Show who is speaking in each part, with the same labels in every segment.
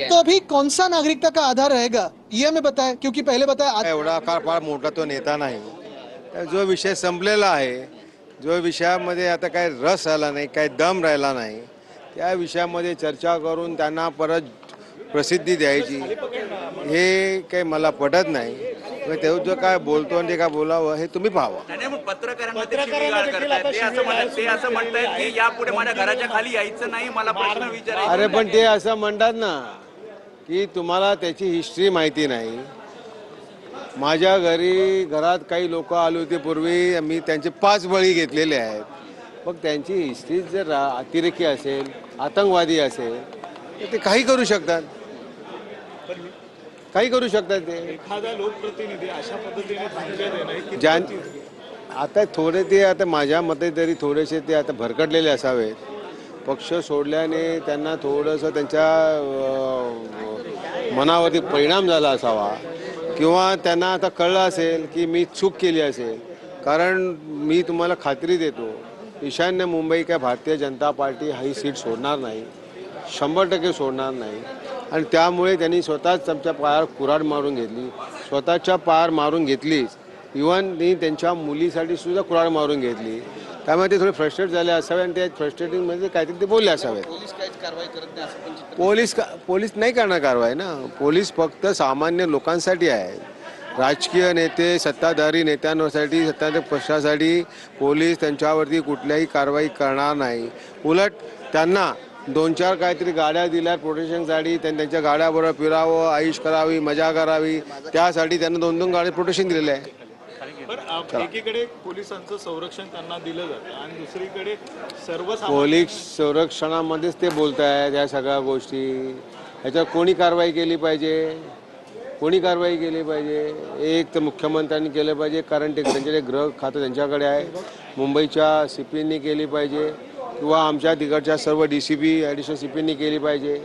Speaker 1: तो अभी कौन सा नागरिकता का आधार रहेगा ये हमें बताएं, क्योंकि पहले बताया
Speaker 2: एवढा फार मोठा तो नेता नाही. जो विषय संपलेला आहे, जो विषयामध्ये आता काय रस राहिला नाही, काय दम राहिला नाही, त्या विषयामध्ये चर्चा करून त्यांना परत प्रसिद्धी द्यायची हे काही मला पटत नाही. तेव्हा जो काय बोलतो आणि ते काय बोलावं हे तुम्ही पाहावं.
Speaker 3: पत्रकारांना ते असं म्हणतायत की यापुढे माझ्या घराच्या खाली यायचं नाही, मला प्रश्न विचारायचे.
Speaker 2: अरे पण ते असं म्हणतात ना की तुम्हाला त्याची हिस्ट्री माहिती नाही. माझ्या घरात काही लोक आले होते पूर्वी, मी त्यांचे 5 बळी घेतलेले आहेत. मग त्यांची हिस्ट्री जर अतिरेकी असेल, आतंकवादी असेल तर ते काही करू शकतात, काही करू शकतात. ते
Speaker 4: एखादा लोकप्रतिनिधी अशा पद्धतीने धमक्या देणं
Speaker 2: ज्यां आता थोडे ते आता माझ्या मते तरी थोडेसे ते आता भरकटलेले असावेत. पक्ष सोडल्याने त्यांना थोडंसं त्यांच्या मनावरती परिणाम झाला असावा, किंवा त्यांना आता कळलं असेल की मी चूक केली असेल. कारण मी तुम्हाला खात्री देतो, ईशान्य मुंबई काय भारतीय जनता पार्टी ही सीट सोडणार नाही, 100% सोडणार नाही. आणि त्यामुळे त्यांनी स्वतःच आमच्या पायावर कुऱ्हाड मारून घेतली, स्वतःच्या पायावर मारून घेतलीच. इव्हन त्यांनी त्यांच्या मुलीसाठी सुद्धा कुऱ्हाड मारून घेतली. त्यामुळे ते थोडे फ्रस्ट्रेट झाले असावे आणि त्या फ्रस्ट्रेटिंगमध्ये काहीतरी ते बोलले असावे. पोलीस नाही करणार कारवाई ना. पोलीस फक्त सामान्य लोकांसाठी आहे. राजकीय नेते, सत्ताधारी नेत्यांसाठी, सत्ताधारी पक्षासाठी पोलीस त्यांच्यावरती कुठल्याही कारवाई करणार नाही. उलट त्यांना 2-4 काहीतरी गाड्या दिल्या प्रोटेक्शनसाठी, त्यांनी त्यांच्या गाड्याबरोबर फिरावं, आयुष करावी, मजा करावी, त्यासाठी त्यांना 2-2 गाडी प्रोटेक्शन दिलेलं आहे.
Speaker 4: एकीकडे पोलिसांचं संरक्षण त्यांना दिलं जातं आणि दुसरीकडे सर्व
Speaker 2: पोलीस संरक्षणामध्येच ते बोलत आहेत या सगळ्या गोष्टी. ह्याच्यावर कोणी कारवाई केली पाहिजे, कोणी कारवाई केली पाहिजे? एक तर मुख्यमंत्र्यांनी केलं पाहिजे, कारण ते त्यांच्याकडे गृह खातं त्यांच्याकडे आहे. मुंबईच्या CPनी केली पाहिजे, किंवा आमच्या तिकडच्या सर्व DCP ॲडिशनल CPनी केली पाहिजे.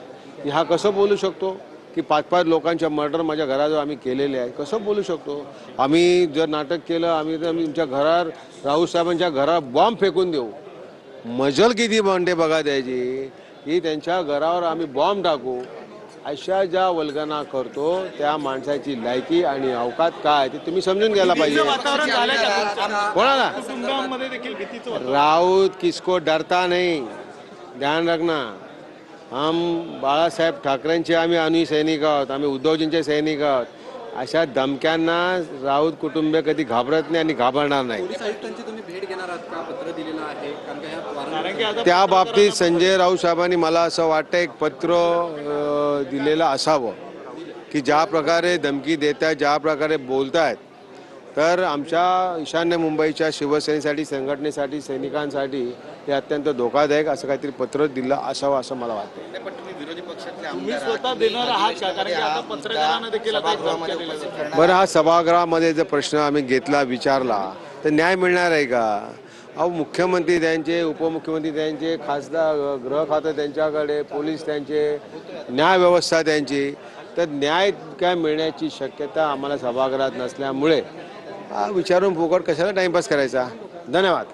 Speaker 2: हा कसं बोलू शकतो की 5-5 लोकांच्या मर्डर माझ्या घराजवळ आम्ही केलेले आहे? कसं बोलू शकतो? आम्ही जर नाटक केलं, आम्ही तुमच्या घरात राऊत साहेबांच्या घरात बॉम्ब फेकून देऊ. मजल किती बनते बघा त्याची, की त्यांच्या घरावर आम्ही बॉम्ब टाकू. अशा ज्या वल्गना करतो त्या माणसाची लायकी आणि अवकात काय ते तुम्ही समजून घ्यायला पाहिजे. कोणाला राऊत किसको डरता नहीं, ध्यान रखना. हम बाळासाहेब ठाकरेंचे आम्ही अनुयायी सैनिक आहोत, आम्ही उद्धवजींचे सैनिक आहोत. अशा धमक्यांना राऊत कुटुंबीय कधी घाबरत नाही आणि घाबरणार नाही. त्या बाबतीत संजय राऊत साहेबांनी मला असं वाटतं एक पत्र दिलेलं असावं, की ज्या प्रकारे धमकी देत आहेत, ज्या प्रकारे बोलत आहेत, तर आमच्या ईशान्य मुंबईच्या शिवसेनेसाठी, संघटनेसाठी, सैनिकांसाठी हे अत्यंत धोकादायक असं काहीतरी पत्र दिलं असावं असं मला वाटतं. बरं, हा सभागृहामध्ये जर प्रश्न आम्ही घेतला, विचारला तर न्याय मिळणार आहे का? अहो, मुख्यमंत्री त्यांचे, उपमुख्यमंत्री त्यांचे, खासदार गृह खातं त्यांच्याकडे, पोलीस त्यांचे, न्यायव्यवस्था त्यांची, तर न्याय काय मिळण्याची शक्यता आम्हाला सभागृहात नसल्यामुळे विचारून फुकट कशाला टाइमपास करायचा. धन्यवाद.